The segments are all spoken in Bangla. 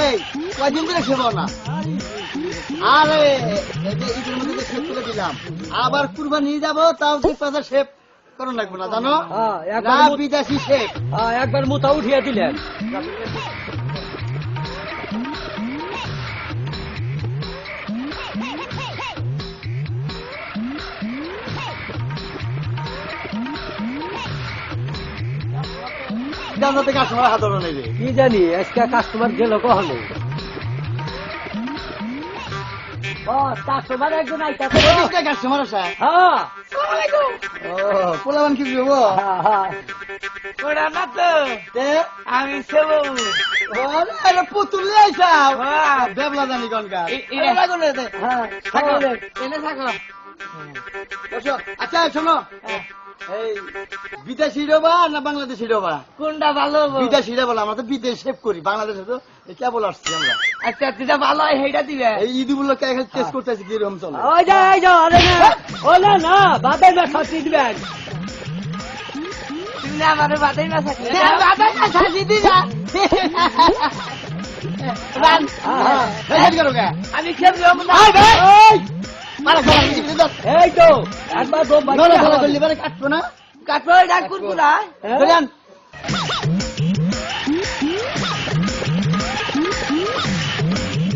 এই কয়দিন ধরে খেবো না? আরে ঈদের মধ্যে শেভ করে দিলাম, আবার কুরবানি নিয়ে যাবো, তাও 2-5 শেভ করো লাগবো না জানো, বিদেশি শেভ। একবার মুতা উঠিয়ে দিলেন। জানাতে কাস্টমার হাত ধরো নেবে কি জানি আজকে কাস্টমার গেল কখনো। কাস্টমার একজন আইতাছে। কাস্টমার আসা? হ্যাঁ। পোলাবান কি দেবো? ওরা না তো আমি সেব পুতুল আইসা দেবলা জানি কনকার। এনে থাকো। আচ্ছা শোনো, এই বিদেশি ডোবা না বাংলাদেশি ডোবা কোনটা ভালো? বিদেশি বলো, আমরা তো বিদেশ শেভ করি, বাংলাদেশে তো কেবল আসছি আমরা। আচ্ছা যেটা ভালো হয় সেইটা দিবে। এই ঈদগুলো টেস্ট করতেছি কিরকম চলে। ওই যাও আরে না ও না বাদে না শাস্তি দিবেন। তুমি আমারে বাদাই না থাকলে বাদাই না শাস্তি দিবা। আমি খেলবো না। এই তো একবার দম কাটবো না, কাটবো এটা কুরকুরা।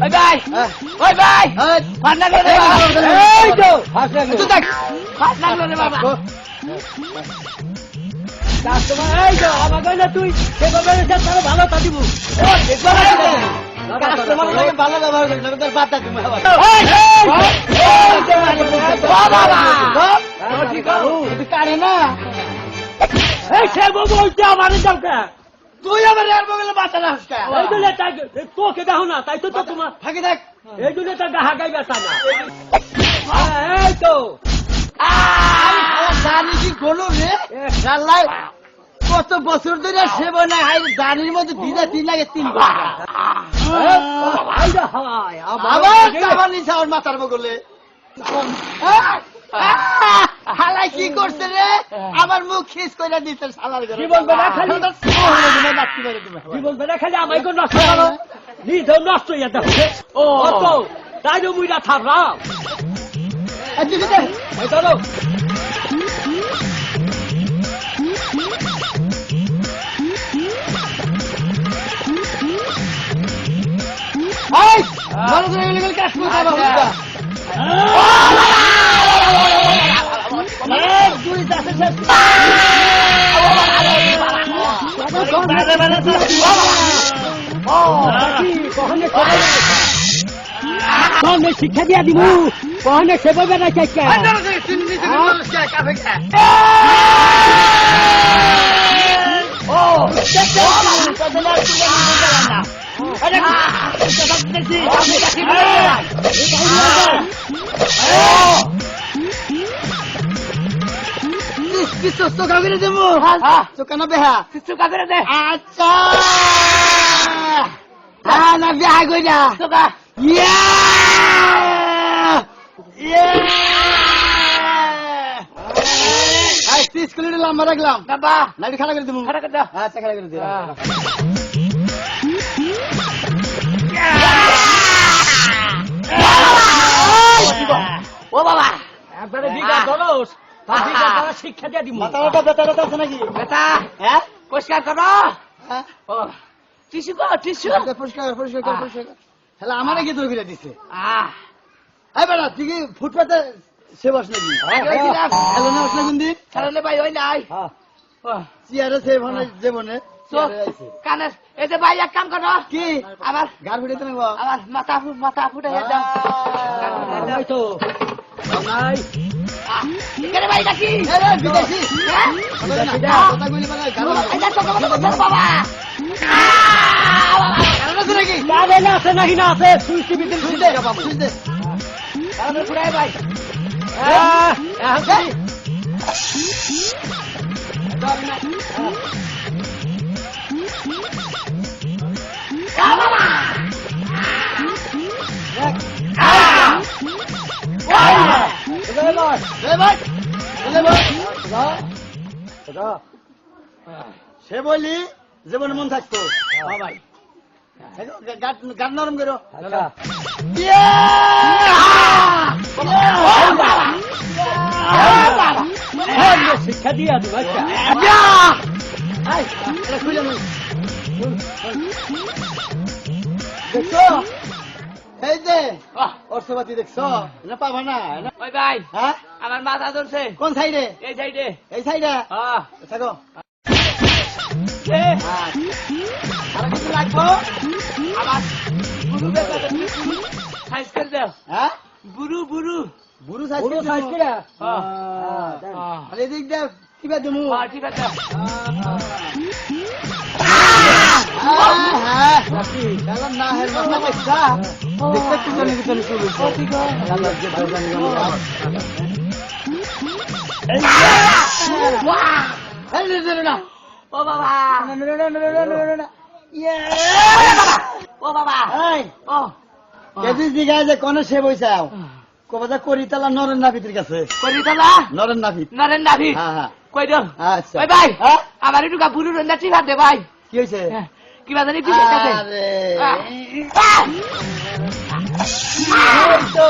ওই ভাই ওই ভাই ফাট লাগলো রে বাবা। এই তো ফাট লাগলো। ফাট লাগলো রে বাবা। কাস্টমার এই তো আমাকে না তুই সেভাবে তারা ভালো তা দিব। কাস্টমার লাগে ভালো ব্যবহার করি না, তোর বাতা তুমি আবার কারে না। এই সে বলতে আমার যাওটা তুই আবার এর বগলে বাতা না হসকা। এই জন্য তাই তোকে দেখো না, তাই তো তোমার ফাঁকি দেখ। এই জন্য তার গাহা গাই বেচা না। এই তো জানি কি গলো রে আল্লাহ, কত বছর ধরে সেবা না হাই দানির মধ্যে দিদা 3 লাগে 3 ঘন্টা। আবার নিচে আমার মাথার বগলে হালাই কি করছে রে, আমার মুখ খিস করে দিতে শালার ঘরে। জীবন বেড়া খালি জীবন বেড়া খালি আমায় কোন নষ্ট করো নিজেও নষ্ট হইয়া দেখো। ও তো তাই তো মুইরা থাকলাম। এই ধরো ভালো করে এগুলো কাজ করতে হবে। শিক্ষা দিয়া দিব কখনে সেবা বেড়া চাইছে। চোখা করে দেবো, চোখা না বেহা? চোখা করে দে। আচ্ছা না বেহা কইরা চোখা স্কুলে লম্বা রাখলাম বাবা। নাইট খাড়া করে দেবো। খাড়া করে দাও। আচ্ছা খাড়া করে দেবো। ও বাবা একবারে বিঘা ধরোস তার বিঘা তারা শিক্ষা দিয়া দিব। মাথাটা বেতাটা আছে নাকি? বেটা হ্যাঁ পরিষ্কার করো। হ্যাঁ ও টিস্যু কর টিস্যু। পরিষ্কার পরিষ্কার পরিষ্কার। তাহলে আমারে কি দৌড় দিছে? আহ এই বেটা তুই কি ফুটপাতে সেবাস নাকি? হ্যালো না আসলে কোন দিন কারণে ভাই ওই নাই। চেয়ারে সেব হয় জীবনে কানে এই যে ভাই এক কাম করো কি আবার গার ফুটে নেবো। আমার মাথা ফুটে দাও। এই তো নাই এখানে ভাই নাকি বিদেশি কথা বলি মানে এটা তো বাবা নাকি কারে না আছে নাকি না আছে সুই টিভিতে শুনতে বাবু শুনতে কারণে ফুটাই ভাই সে বলি যেমন মন থাকতো ভাই গান নরম করো শিক্ষা দিয়া দিবা খুলে দেখছো এই যে অর্থপাতি দেখছো না পাবা না ওই ভাই হ্যাঁ আমার মাথা ধরছে কোন সাইডে এই সাইডে এই সাইডে হ্যাঁ থাকো এ, আর কিছু লাগবো আমার বুড়ু বেটা সাইজ করে দাও হ্যাঁ বুড়ু বুড়ু বুড়ু পুরো সাইজ সাইজ করে হ্যাঁ আর এদিক দিয়ে কিবা দিমু হ্যাঁ ঠিক আছে কালার না হের মাথা দেখছা দেখতে কি জানি কি জানি শুরু কালার যে দরকার নিলাম এই না ও বাবা না ইয়ে ও বাবা এই ও কেদিস দিগায় যে কোনে সে বইছাও কবাজা করিতালা নরেন নাবিতের কাছে করি দাদা নরেন নাবিত নরেন নাভি হ্যাঁ হ্যাঁ কই দাও আচ্ছা ওই ভাই হ্যাঁ আমার একটু বুড়ু রন্দা ঠিক আছে ভাই কি হইছে কি বাজারে পিছে কাছে আরে এই তো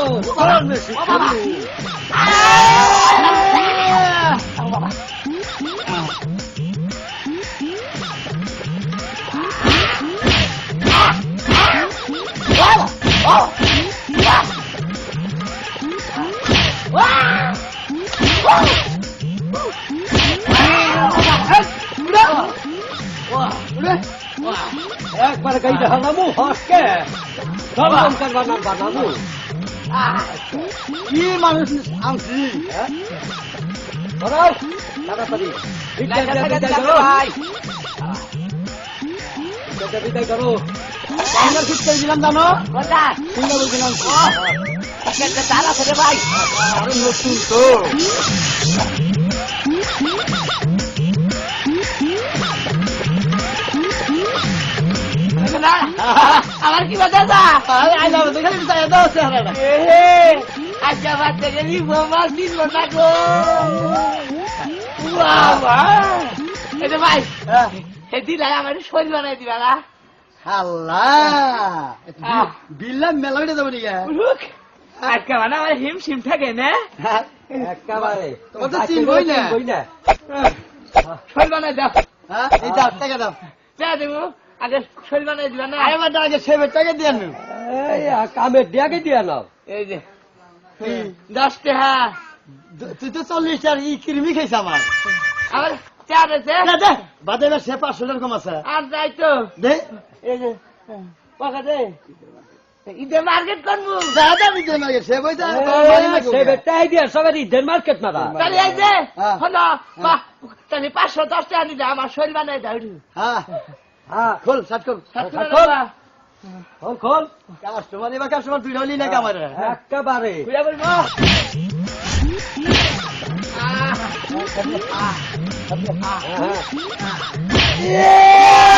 একবার গাইতে হালামু হসকে সব করবা না বানামু কি মানুষ আনছি ধরাও তাড়াতাড়ি বিদায় করো ভাই বিদায় করো আমরা ঠিক করে দিলাম জানো কথা সিঙ্গা বলছিলাম একটা তালা করে ভাই আরে নতুন তো আমার কি বাধা যা আরে আই যাবো দেখে তাই দাও চেহারাটা আচ্ছা বাচ্চা গেলি বোমা দিন না গো বাবা এটা ভাই হে দিলাই আমার শরীর বানাই দিবা না আল্লাহ বিল্লা মেলা উঠে যাবো নিকা আজকে মানে আমার হিম শিম থাকে না একেবারে তোমার তো চিনবই না। শরীর বানাই দাও হ্যাঁ এই দাও টাকা দাও যা দেবো আগে শরীর বানাই দিবা না আরে বাটা আগে সেবের টাকা দিয়ে আনু এই কামে ডিয়াকে দিয়া নাও এই যে 10 টাকা তুই তো 40 আর ই কিরমি খাইছ আমার আমার চার আছে দে দে বাদে এবার সে 500 টাকা কম আছে আর যাই তো দে এই যে পাকা দে ঈদে মার্কেট করবো দাদা দিতে লাগে সে বইতা সে বেটাই দিয়া সবাই ঈদের মার্কেট মারা তাহলে এই যে হ্যাঁ। হলো বাহ তাহলে 510 টাকা দিলে আমার শরীর বানাই দাও হ্যাঁ হ্যাঁ খোল সাত খোল খোল খোল কাস্টমার এবার কাস্টমার তুই হলি না কামারে একেবারে ঘুরে বলবো হ্যাঁ